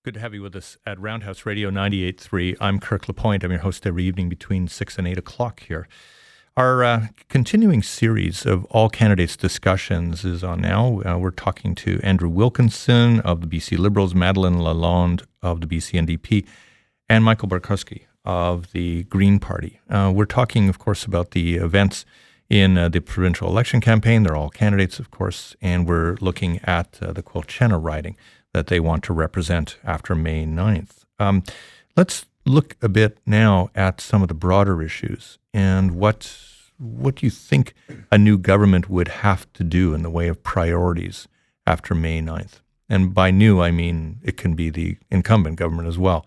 Good to have you with us at Roundhouse Radio 98.3. I'm Kirk LaPointe. I'm your host every evening between 6 and 8 o'clock here. Our continuing series of all candidates discussions is on now. We're talking to Andrew Wilkinson of the BC Liberals, Madeline Lalonde of the BC NDP, and Michael Barkusky of the Green Party. We're talking, of course, about the events in the provincial election campaign. They're all candidates, of course, and we're looking at the Quilchena riding that they want to represent after May 9th. Let's look a bit now at some of the broader issues and what do you think a new government would have to do in the way of priorities after May 9th? And by new, I mean it can be the incumbent government as well.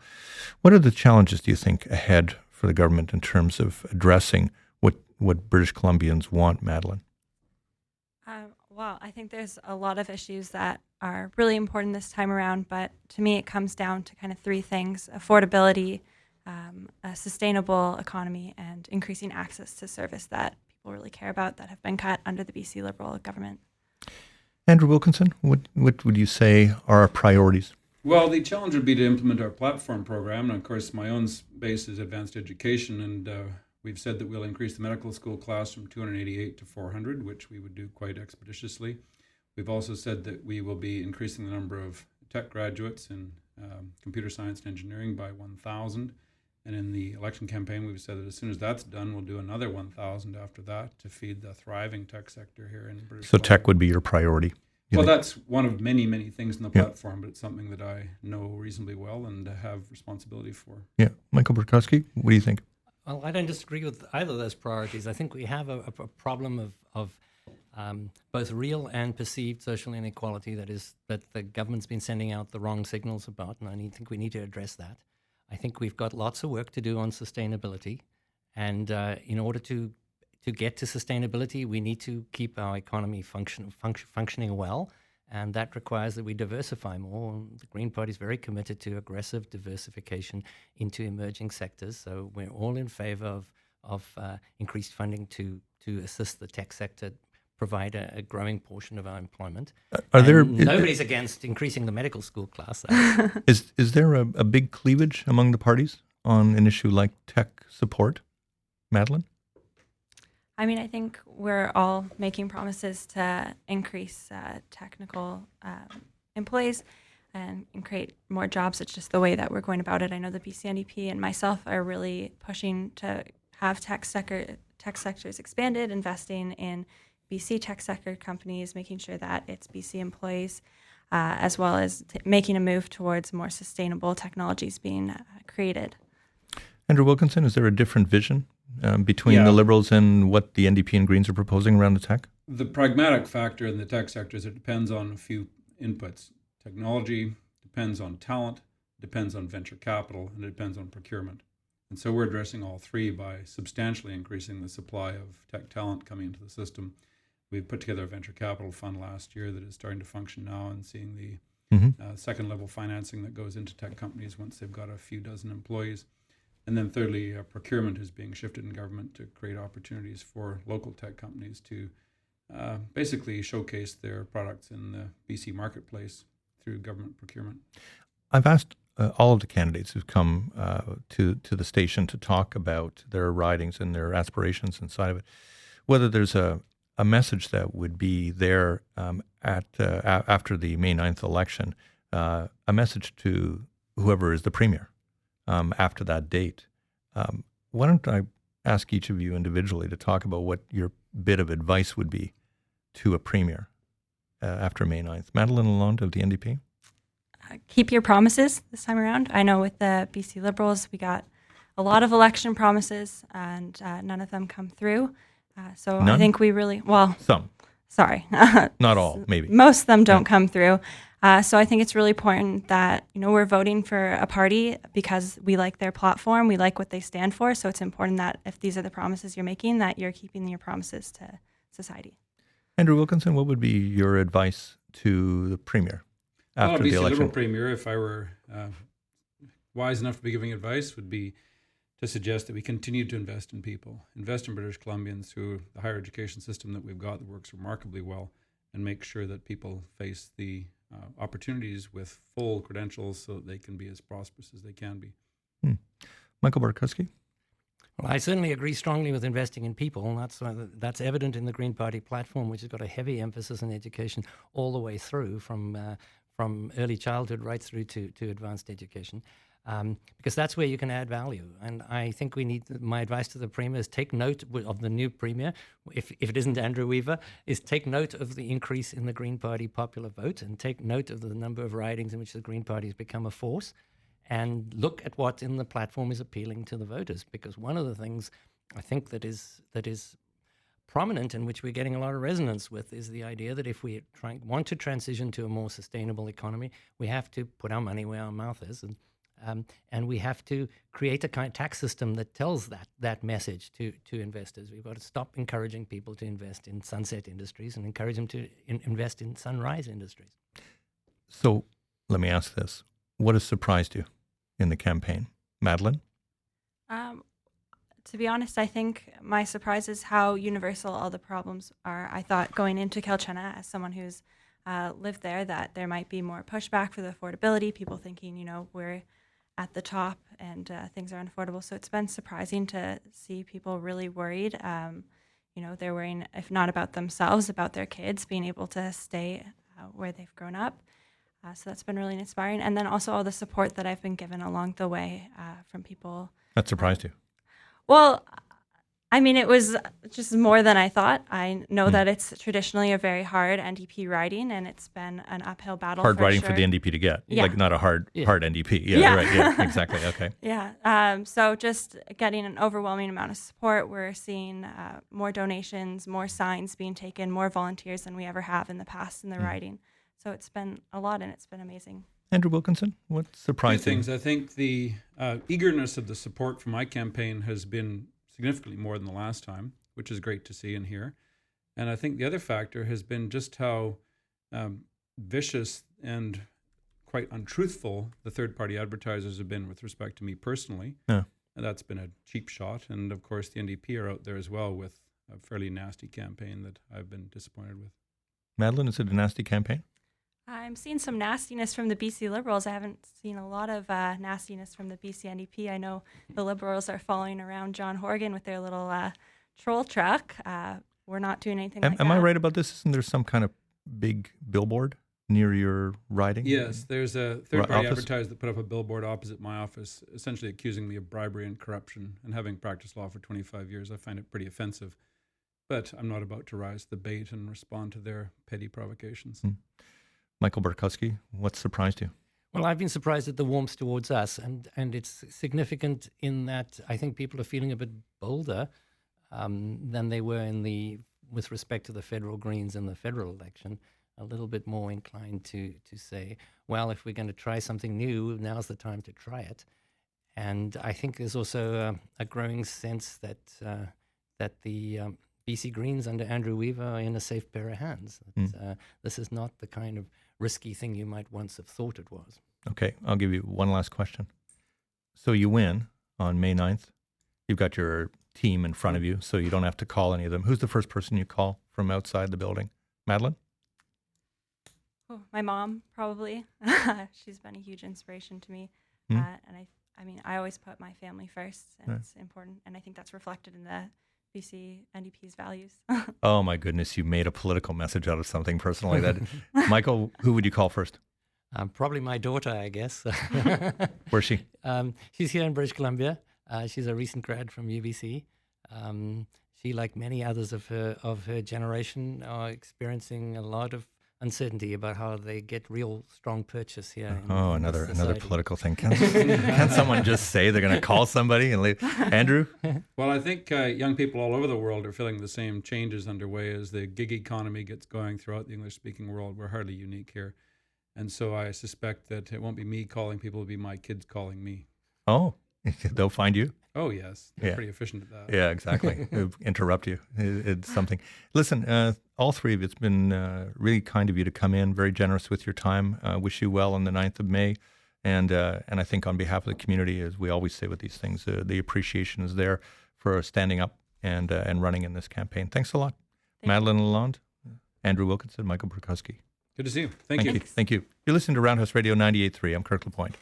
What are the challenges, do you think, ahead for the government in terms of addressing what British Columbians want, Madeline? Well, I think there's a lot of issues that are really important this time around, but to me it comes down to kind of three things: affordability, a sustainable economy, and increasing access to service that people really care about that have been cut under the BC Liberal government. Andrew Wilkinson, what would you say are our priorities? Well, the challenge would be to implement our platform program, and of course my own base is advanced education, and we've said that we'll increase the medical school class from 288 to 400, which we would do quite expeditiously. We've also said that we will be increasing the number of tech graduates in computer science and engineering by 1,000. And in the election campaign, we've said that as soon as that's done, we'll do another 1,000 after that to feed the thriving tech sector here in British Columbia. Tech would be your priority? Well, that's one of many, many things in the platform, but it's something that I know reasonably well and have responsibility for. Yeah. Michael Barkusky, what do you think? Well, I don't disagree with either of those priorities. I think we have a problem of both real and perceived social inequality that the government's been sending out the wrong signals about, and I think we need to address that. I think we've got lots of work to do on sustainability, and in order to get to sustainability, we need to keep our economy functioning well, and that requires that we diversify more. And the Green Party is very committed to aggressive diversification into emerging sectors, so we're all in favor of increased funding to assist the tech sector provide a growing portion of our employment. Nobody's against increasing the medical school class. Is there a big cleavage among the parties on an issue like tech support? Madeline? I mean, I think we're all making promises to increase technical employees and create more jobs. It's just the way that we're going about it. I know the BCNDP and myself are really pushing to have tech sectors expanded, investing in BC tech sector companies, making sure that it's BC employees, as well as making a move towards more sustainable technologies being created. Andrew Wilkinson, is there a different vision between the Liberals and what the NDP and Greens are proposing around the tech? The pragmatic factor in the tech sector is it depends on a few inputs. Technology depends on talent, depends on venture capital, and it depends on procurement. And so we're addressing all three by substantially increasing the supply of tech talent coming into the system. We put together a venture capital fund last year that is starting to function now and seeing the second level financing that goes into tech companies once they've got a few dozen employees. And then thirdly, procurement is being shifted in government to create opportunities for local tech companies to basically showcase their products in the BC marketplace through government procurement. I've asked all of the candidates who've come to the station to talk about their ridings and their aspirations inside of it, whether there's a message that would be there after the May 9th election, a message to whoever is the premier after that date. Why don't I ask each of you individually to talk about what your bit of advice would be to a premier after May 9th. Madeline Lalonde of the NDP. Keep your promises this time around. I know with the BC Liberals, we got a lot of election promises and none of them come through. So none? I think we really, some. Sorry. Not all, maybe. Most of them don't come through. So I think it's really important that, we're voting for a party because we like their platform, we like what they stand for. So it's important that if these are the promises you're making, that you're keeping your promises to society. Andrew Wilkinson, what would be your advice to the premier after the election? BC Liberal premier, if I were wise enough to be giving advice, would be to suggest that we continue to invest in people, invest in British Columbians through the higher education system that we've got that works remarkably well, and make sure that people face the opportunities with full credentials so that they can be as prosperous as they can be. Michael Barkusky? Well, I certainly agree strongly with investing in people, and that's evident in the Green Party platform, which has got a heavy emphasis on education all the way through, from early childhood right through to advanced education, because that's where you can add value. And I think my advice to the Premier is take note of the new Premier, if it isn't Andrew Weaver, is take note of the increase in the Green Party popular vote and take note of the number of ridings in which the Green Party has become a force. And look at what in the platform is appealing to the voters, because one of the things I think that is prominent and which we're getting a lot of resonance with is the idea that if we want to transition to a more sustainable economy, we have to put our money where our mouth is, and we have to create a kind of tax system that tells that message to investors. We've got to stop encouraging people to invest in sunset industries and encourage them to invest in sunrise industries. So let me ask this. What has surprised you in the campaign? Madeline? To be honest, I think my surprise is how universal all the problems are. I thought going into Quilchena, as someone who's lived there, that there might be more pushback for the affordability, people thinking, we're at the top and things are unaffordable. So it's been surprising to see people really worried. They're worrying, if not about themselves, about their kids being able to stay where they've grown up. So that's been really inspiring. And then also all the support that I've been given along the way from people. That surprised you? Well, I mean, it was just more than I thought. I know that it's traditionally a very hard NDP riding, and it's been an uphill battle. Hard riding for the NDP to get, like not a hard NDP. Yeah, right. Yeah, exactly. Okay. Yeah. So just getting an overwhelming amount of support. We're seeing more donations, more signs being taken, more volunteers than we ever have in the past in the riding. So it's been a lot, and it's been amazing. Andrew Wilkinson, what surprised you? Two things. I think the eagerness of the support for my campaign has been significantly more than the last time, which is great to see and hear. And I think the other factor has been just how vicious and quite untruthful the third-party advertisers have been with respect to me personally. Yeah. And that's been a cheap shot. And, of course, the NDP are out there as well with a fairly nasty campaign that I've been disappointed with. Madeline, is it a nasty campaign? I'm seeing some nastiness from the BC Liberals. I haven't seen a lot of nastiness from the BC NDP. I know the Liberals are following around John Horgan with their little troll truck. We're not doing anything like that. Am I right about this? Isn't there some kind of big billboard near your riding? Yes, there's a third-party advertiser that put up a billboard opposite my office, essentially accusing me of bribery and corruption. And having practiced law for 25 years, I find it pretty offensive. But I'm not about to rise to the bait and respond to their petty provocations. Michael Barkusky, what surprised you? Well, I've been surprised at the warmth towards us, and it's significant in that I think people are feeling a bit bolder than they were with respect to the federal Greens in the federal election. A little bit more inclined to say, well, if we're going to try something new, now's the time to try it. And I think there's also a growing sense that the BC Greens under Andrew Weaver are in a safe pair of hands. This is not the kind of risky thing you might once have thought it was. Okay, I'll give you one last question. So you win on May 9th. You've got your team in front of you, so you don't have to call any of them. Who's the first person you call from outside the building? Madeline? Oh, my mom, probably. She's been a huge inspiration to me. And I always put my family first, and it's important. And I think that's reflected in the BC NDP's values. Oh my goodness, you made a political message out of something personal like that. Michael, who would you call first? Probably my daughter, I guess. Where's she? She's here in British Columbia. She's a recent grad from UBC. She, like many others of her generation, are experiencing a lot of uncertainty about how they get real strong purchase here. Another political thing. Can someone just say they're going to call somebody and leave? Andrew? Well, I think young people all over the world are feeling the same changes underway as the gig economy gets going throughout the English-speaking world. We're hardly unique here. And so I suspect that it won't be me calling people, it'll be my kids calling me. Oh, they'll find you? Oh, yes. They're pretty efficient at that. Yeah, exactly. Interrupt you. It's something. Listen, all three of you, it's been really kind of you to come in, very generous with your time. Wish you well on the 9th of May. And I think on behalf of the community, as we always say with these things, the appreciation is there for standing up and running in this campaign. Thanks a lot. Madeline Lalonde, Andrew Wilkinson, Michael Barkusky. Good to see you. Thank you. Thank you. You're listening to Roundhouse Radio 98.3. I'm Kirk LaPointe.